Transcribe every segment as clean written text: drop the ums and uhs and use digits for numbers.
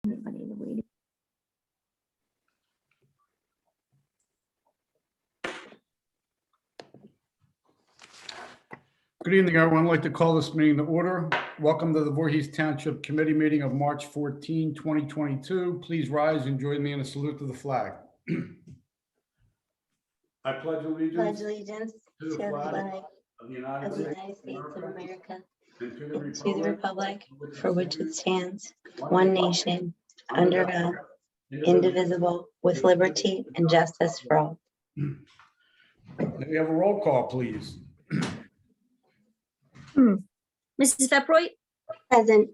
Everybody in the waiting. Good evening, everyone. I'd like to call this meeting to order. Welcome to the Voorhees Township Committee meeting of March 14, 2022. Please rise and join me in a salute to the flag. I pledge allegiance To the flag of the United of the States United States of America and to and to the republic for which it stands, one nation, under God, indivisible, with liberty and justice for all. May we have a roll call, please? Mrs. Peproy, Present.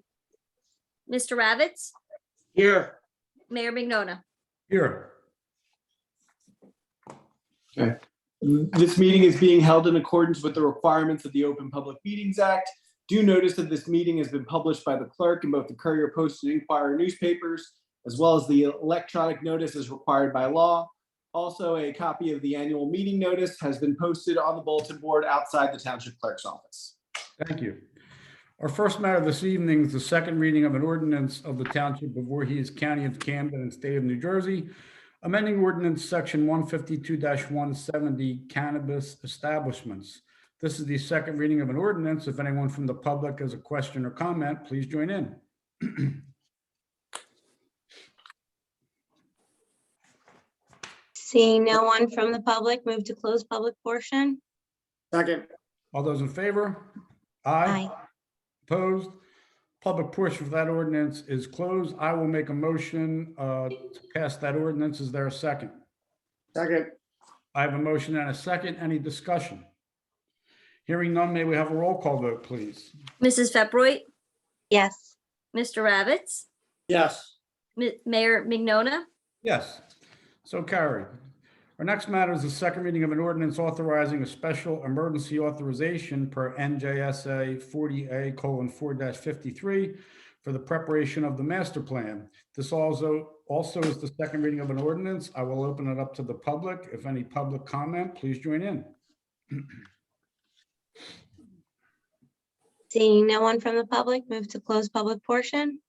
Mr. Ravitz, Here. Mayor Mignona. Here. Okay. This meeting is being held in accordance with the requirements of the Open Public Meetings Act. Do notice that this meeting has been published by the clerk in both the Courier Post and Inquirer newspapers, as well as the electronic notice as required by law. Also, a copy of the annual meeting notice has been posted on the bulletin board outside the Township Clerk's office. Thank you. Our first matter this evening is the second reading of an ordinance of the Township of Voorhees, County of Camden, and State of New Jersey, amending ordinance section 152-170 cannabis establishments. This is the second reading of an ordinance. If anyone from the public has a question or comment, please join in. Seeing no one from the public, move to close public portion. Second. All those in favor? Aye. Opposed? Public portion for that ordinance is closed. I will make a motion to pass that ordinance. Is there a second? Second. I have a motion and a second. Any discussion? Hearing none, may we have a roll call vote, please? Mrs. Peproy, Yes. Mr. Ravitz, Yes. Mayor Mignona. Yes, so carried. Our next matter is the second reading of an ordinance authorizing a special emergency authorization per NJSA 40A:4-53 for the preparation of the master plan. This also is the second reading of an ordinance. I will open it up to the public. If any public comment, please join in. Seeing no one from the public, move to close public portion.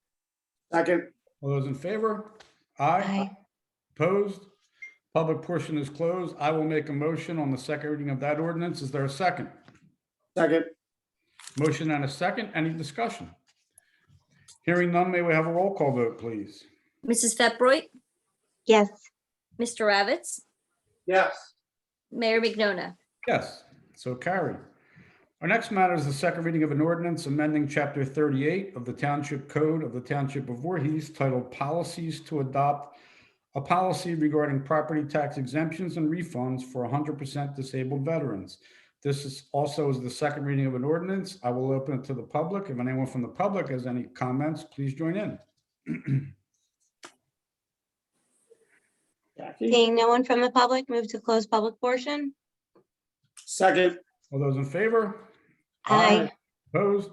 Second. All those in favor? Aye. Opposed? Public portion is closed. I will make a motion on the second reading of that ordinance. Is there a second? Second. Motion and a second. Any discussion? Hearing none, may we have a roll call vote, please? Mrs. Peproy, Yes. Mr. Ravitz, Yes. Mayor Mignona. Yes, so carried. Our next matter is the second reading of an ordinance amending Chapter 38 of the Township Code of the Township of Voorhees titled Policies to Adopt a Policy Regarding Property Tax Exemptions and Refunds for 100% Disabled Veterans. This is also the second reading of an ordinance. I will open it to the public. If anyone from the public has any comments, please join in. Jackie. Seeing no one from the public, move to close public portion. Second. All those in favor? Aye. Opposed?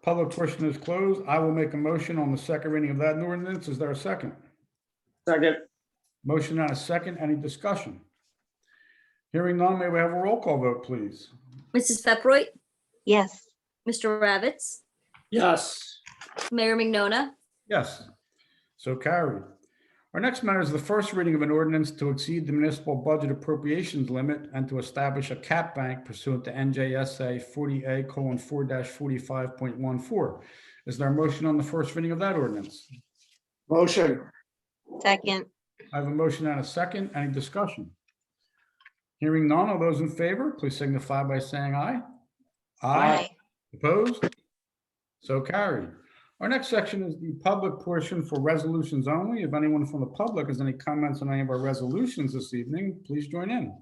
Public portion is closed. I will make a motion on the second reading of that ordinance. Is there a second? Second. Motion and a second. Any discussion? Hearing none, may we have a roll call vote, please? Mrs. Peproy, Yes. Mr. Ravitz, Yes. Mayor Mignona. Yes, so carried. Our next matter is the first reading of an ordinance to exceed the municipal budget appropriations limit and to establish a cap bank pursuant to NJSA 40A:4-45.14. Is there a motion on the first reading of that ordinance? Motion. Second. I have a motion and a second. Any discussion? Hearing none, all those in favor, please signify by saying aye. Opposed? So carried. Our next section is the public portion for resolutions only. If anyone from the public has any comments on any of our resolutions this evening, please join in.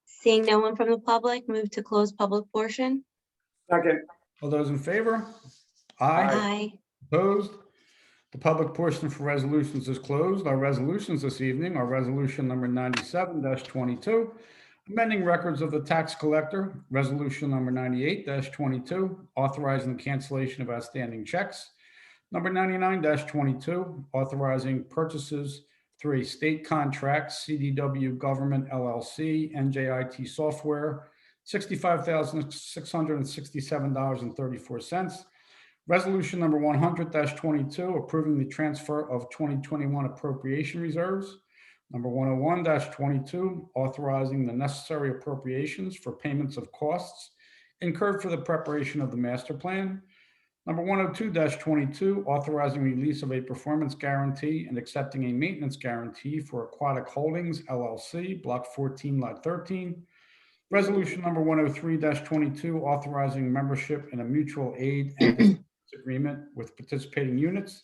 Seeing no one from the public, move to close public portion. Second. All those in favor? Aye. Opposed? The public portion for resolutions is closed. Our resolutions this evening are resolution number 97-22, amending records of the tax collector, resolution number 98-22, authorizing the cancellation of outstanding checks, number 99-22, authorizing purchases through a state contract, CDW Government LLC, NJIT Software, $65,667.34. Resolution number 100-22, approving the transfer of 2021 appropriation reserves. Number 101-22, authorizing the necessary appropriations for payments of costs incurred for the preparation of the master plan. Number 102-22, authorizing release of a performance guarantee and accepting a maintenance guarantee for Aquatic Holdings LLC, Block 14, Lot 13. Resolution number 103-22, authorizing membership in a mutual aid and assistance agreement with participating units.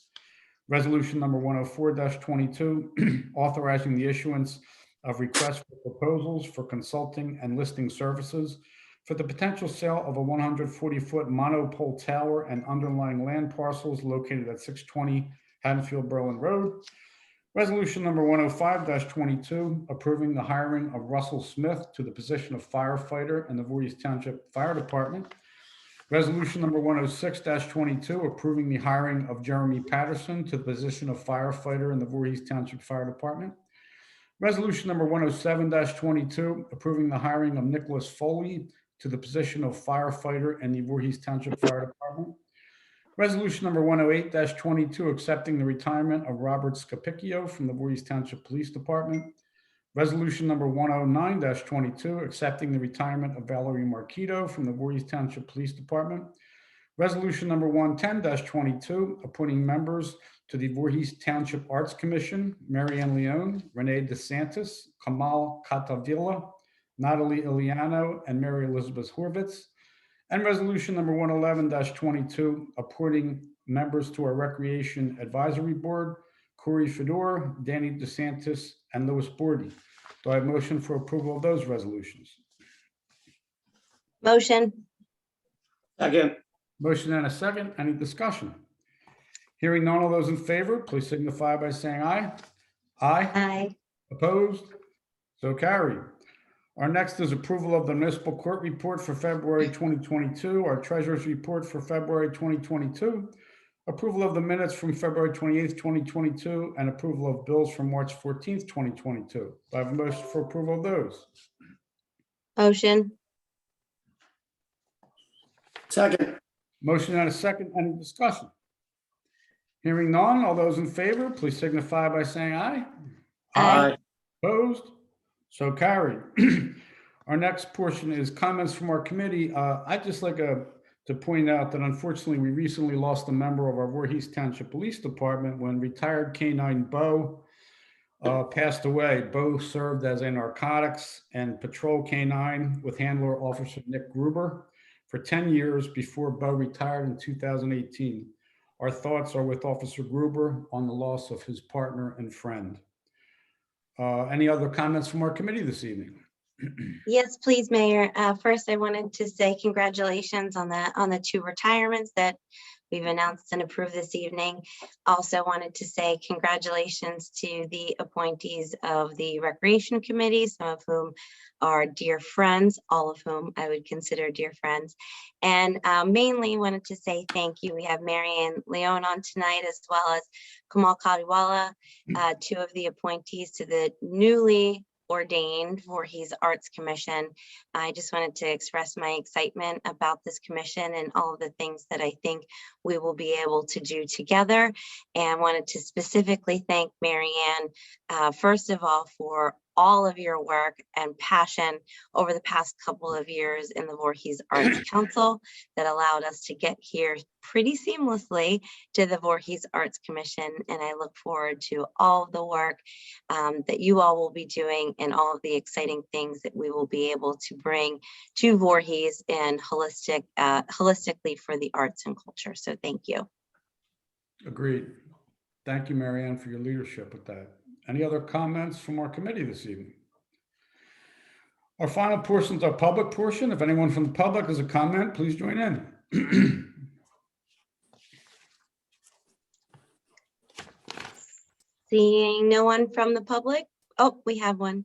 Resolution number 104-22, authorizing the issuance of requests for proposals for consulting and listing services for the potential sale of a 140-foot monopole tower and underlying land parcels located at 620 Haddonfield Berlin Road. Resolution number 105-22, approving the hiring of Russell Smith to the position of firefighter in the Voorhees Township Fire Department. Resolution number 106-22, approving the hiring of Jeremy Patterson to the position of firefighter in the Voorhees Township Fire Department. Resolution number 107-22, approving the hiring of Nicholas Foley to the position of firefighter in the Voorhees Township Fire Department. Resolution number 108-22, accepting the retirement of Robert Scapicchio from the Voorhees Township Police Department. Resolution number 109-22, accepting the retirement of Valerie Marquito from the Voorhees Township Police Department. Resolution number 110-22, appointing members to the Voorhees Township Arts Commission, Mary Ann Leone, Renee DeSantis, Kamal Catavilla, Natalie Iliano, and Mary Elizabeth Horvitz. And resolution number 111-22, appointing members to our Recreation Advisory Board, Corey Fedor, Danny DeSantis, and Louis Bordy. Do I have motion for approval of those resolutions? Motion. Second. Motion and a second. Any discussion? Hearing none, all those in favor, please signify by saying aye. Aye. Aye. Opposed? So carried. Our next is approval of the municipal court report for February 2022, our treasurer's report for February 2022, approval of the minutes from February 28th, 2022, and approval of bills from March 14th, 2022. Do I have a motion for approval of those? Motion. Second. Motion and a second. Any discussion? Hearing none, all those in favor, please signify by saying aye. Aye. Opposed? So carried. Our next portion is comments from our committee. I'd just like to point out that unfortunately, we recently lost a member of our Voorhees Township Police Department when retired K-9 Bo passed away. Bo served as a narcotics and patrol K-9 with handler Officer Nick Gruber for 10 years before Bo retired in 2018. Our thoughts are with Officer Gruber on the loss of his partner and friend. Any other comments from our committee this evening? Yes, please, Mayor. First, I wanted to say congratulations on the two retirements that we've announced and approved this evening. Also wanted to say congratulations to the appointees of the Recreation Committee, some of whom are dear friends, all of whom I would consider dear friends. And mainly wanted to say thank you. We have Mary Ann Leone on tonight, as well as Kamal Kadiwala, two of the appointees to the newly ordained Voorhees Arts Commission. I just wanted to express my excitement about this commission and all of the things that I think we will be able to do together, and wanted to specifically thank Mary Ann, first of all, for all of your work and passion over the past couple of years in the Voorhees Arts Council that allowed us to get here pretty seamlessly to the Voorhees Arts Commission. And I look forward to all of the work that you all will be doing and all of the exciting things that we will be able to bring to Voorhees and holistically for the arts and culture. So thank you. Agreed. Thank you, Mary Ann, for your leadership with that. Any other comments from our committee this evening? Our final portion is our public portion. If anyone from the public has a comment, please join in. Seeing no one from the public. Oh, we have one.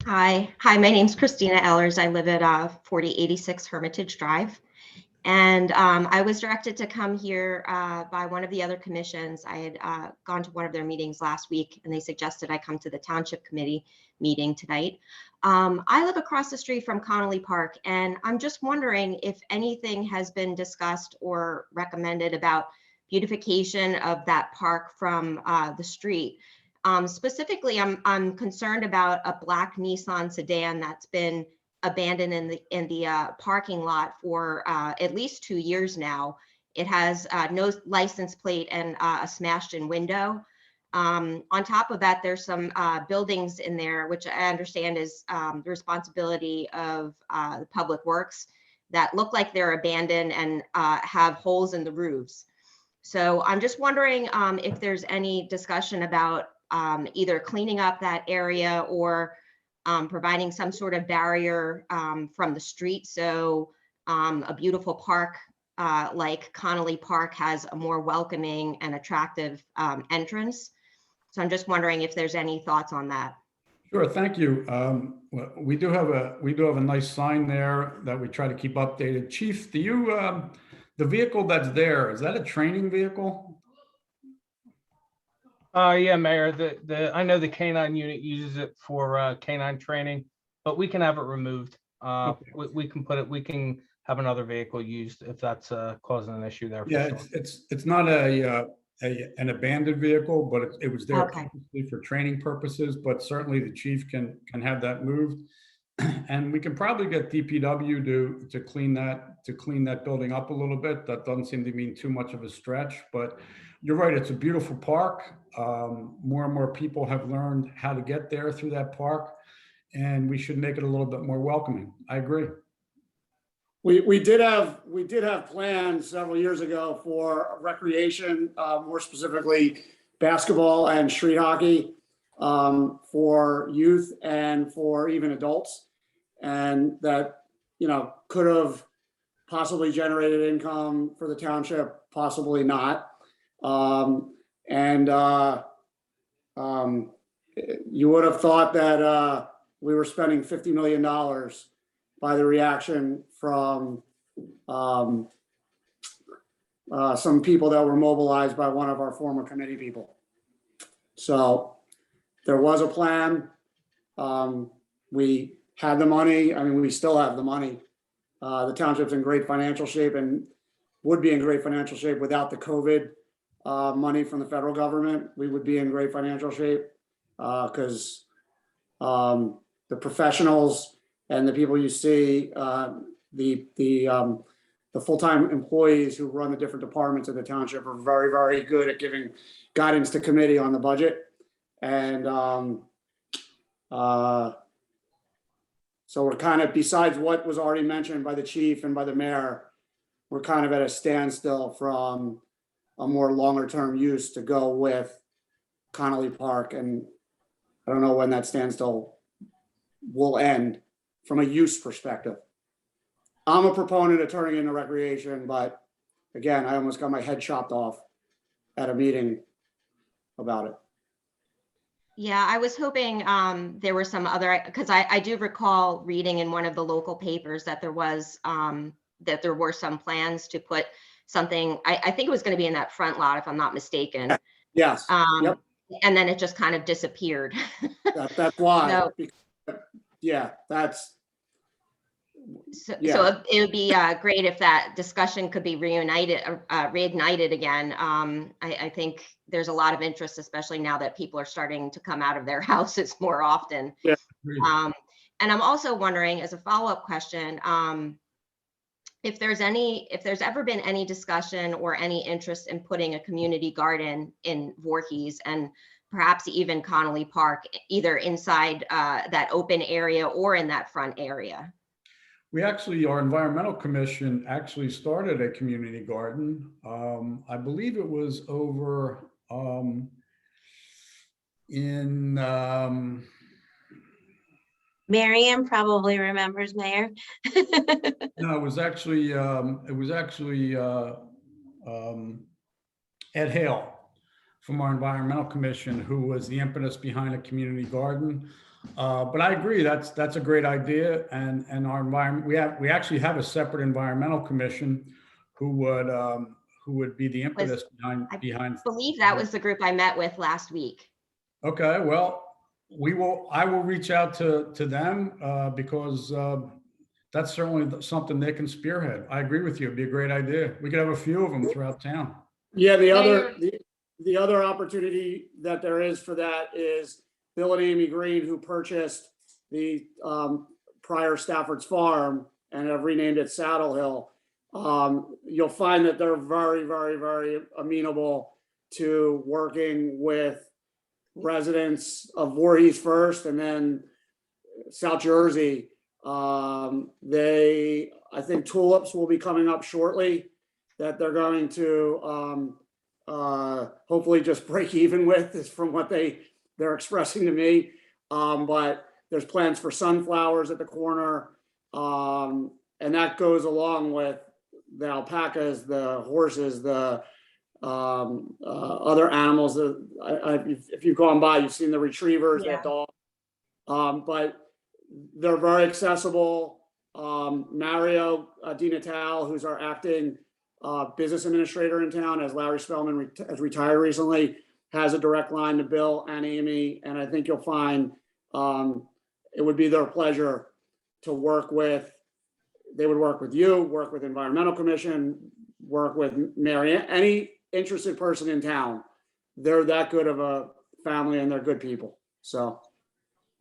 Hi, my name's Christina Ellers. I live at 4086 Hermitage Drive. And I was directed to come here by one of the other commissions. I had gone to one of their meetings last week, and they suggested I come to the Township Committee meeting tonight. I live across the street from Connolly Park, and I'm just wondering if anything has been discussed or recommended about beautification of that park from the street. Specifically, I'm concerned about a black Nissan sedan that's been abandoned in the parking lot for at least 2 years now. It has no license plate and a smashed in window. On top of that, there's some buildings in there, which I understand is the responsibility of the Public Works, that look like they're abandoned and have holes in the roofs. So I'm just wondering if there's any discussion about either cleaning up that area or providing some sort of barrier from the street, so a beautiful park like Connolly Park has a more welcoming and attractive entrance. So I'm just wondering if there's any thoughts on that. Sure, thank you. We do have a nice sign there that we try to keep updated. Chief, do you the vehicle that's there, is that a training vehicle? Yeah, Mayor, I know the K9 unit uses it for K9 training, but we can have it removed. We can have another vehicle used if that's causing an issue there. Yeah, it's not an abandoned vehicle, but it was there Okay. purposely for training purposes, but certainly the chief can have that moved. And we can probably get DPW to clean that building up a little bit. That doesn't seem to mean too much of a stretch, but you're right, it's a beautiful park. More and more people have learned how to get there through that park, and we should make it a little bit more welcoming. I agree. We did have plans several years ago for recreation, more specifically basketball and street hockey, for youth and for even adults, and that, you know, could have possibly generated income for the township, possibly not. You would have thought that we were spending $50 million by the reaction from some people that were mobilized by one of our former committee people. So there was a plan. We had the money. I mean, we still have the money. The township's in great financial shape and would be in great financial shape without the COVID money from the federal government. We would be in great financial shape because the professionals and the people you see, the full-time employees who run the different departments of the township are very, very good at giving guidance to committee on the budget. And so we're kind of, besides what was already mentioned by the chief and by the mayor, we're kind of at a standstill from a more longer term use to go with Connolly Park. And I don't know when that standstill will end from a use perspective. I'm a proponent of turning into recreation, but again, I almost got my head chopped off at a meeting about it. Yeah, I was hoping there were some other, because I do recall reading in one of the local papers that there was that there were some plans to put something, I think it was going to be in that front lot, if I'm not mistaken. Yes. Yep. And then it just kind of disappeared. That's why. So- Yeah, that's. So Yeah. it would be great if that discussion could be reignited again. I think there's a lot of interest, especially now that people are starting to come out of their houses more often. Yeah. And I'm also wondering, as a follow-up question, if there's ever been any discussion or any interest in putting a community garden in Voorhees and perhaps even Connolly Park, either inside that open area or in that front area. We actually, our environmental commission actually started a community garden. I believe it was over in Miriam probably remembers, Mayor. no, it was actually Ed Hale from our environmental commission, who was the impetus behind a community garden. But I agree, that's a great idea. And our environment, we actually have a separate environmental commission who would be the impetus behind. I believe that was the group I met with last week. Okay, well, I will reach out to them because that's certainly something they can spearhead. I agree with you. It'd be a great idea. We could have a few of them throughout town. Yeah, the other opportunity that there is for that is Bill and Amy Green, who purchased the prior Stafford's Farm and have renamed it Saddle Hill. You'll find that they're very, very, very amenable to working with residents of Voorhees first and then South Jersey. I think tulips will be coming up shortly that they're going to hopefully just break even with, is from what they're expressing to me. But there's plans for sunflowers at the corner. And that goes along with the alpacas, the horses, the other animals. If you've gone by, you've seen the retrievers, Yeah. that dog. But they're very accessible. Mario Di Natale, who's our acting business administrator in town, as Larry Spellman has retired recently, has a direct line to Bill and Amy. And I think you'll find it would be their pleasure to work with. They would work with you, work with Environmental Commission, work with Mary, any interested person in town. They're that good of a family and they're good people. So.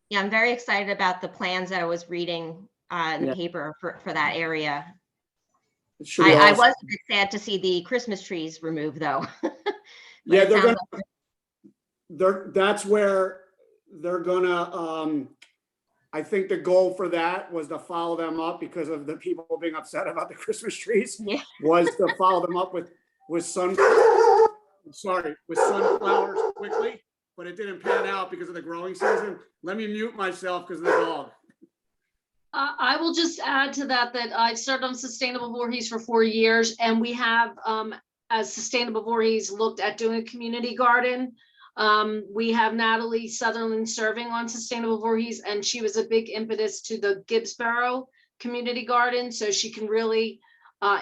Yeah, I'm very excited about the plans that I was reading in the Yeah. paper for that area. it should be I awesome. was a bit sad to see the Christmas trees removed, though. But Yeah, it they're sounds gonna, that's where they're gonna, I think the goal for that was to follow them up because of the people being upset about the Christmas trees. Yeah. Was to follow them up with sunflowers quickly, but it didn't pan out because of the growing season. Let me mute myself because of the dog. I will just add to that I've served on Sustainable Voorhees for 4 years, and we have, as Sustainable Voorhees, looked at doing a community garden. We have Natalie Sutherland serving on Sustainable Voorhees, and she was a big impetus to the Gibbsboro Community Garden, so she can really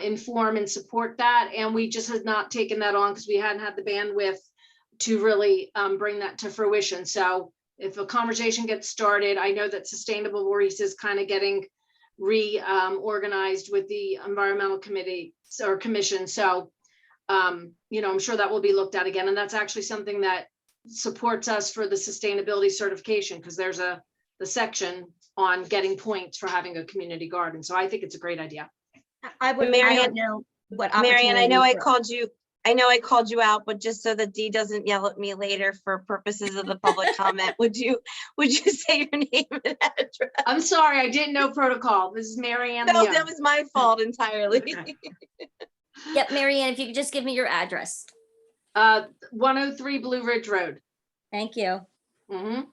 inform and support that. And we just had not taken that on because we hadn't had the bandwidth to really bring that to fruition. So if a conversation gets started, I know that Sustainable Voorhees is kind of getting reorganized with the Environmental Committee or Commission. So, I'm sure that will be looked at again. And that's actually something that supports us for the sustainability certification, because there's the section on getting points for having a community garden. So I think it's a great idea. I Marianne- don't know what Marianne, I know I opportunities called you out, but just so that Dee doesn't yell at me later for purposes of the public comment, would you say your name and address? I'm sorry, I didn't know protocol. This is Marianne. No, Leon. that was my fault entirely. Yep, Marianne, if you could just give me your address. 103 Blue Ridge Road. Thank you. Mhm.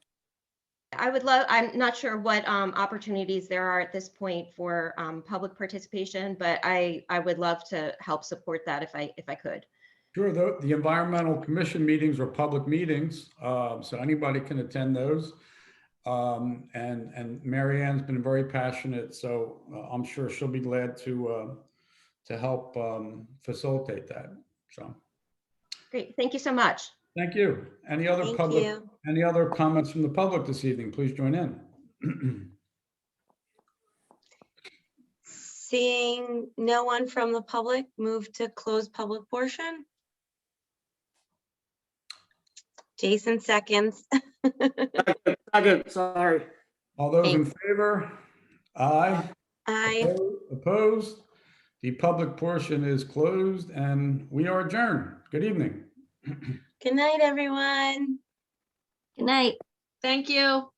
I would love, I'm not sure what opportunities there are at this point for public participation, but I would love to help support that if I could. Sure, the Environmental Commission meetings are public meetings, so anybody can attend those. And Mary Ann's been very passionate, so I'm sure she'll be glad to help facilitate that. So, Great, thank you so much. thank you. Any other Thank public? you. Any other comments from the public this evening? Please join in. Seeing no one from the public, move to close public portion. Jason seconds. Second, sorry. All those in favor? Aye. Aye. Opposed? The public portion is closed and we are adjourned. Good evening. Good night, everyone. Good night. Thank you.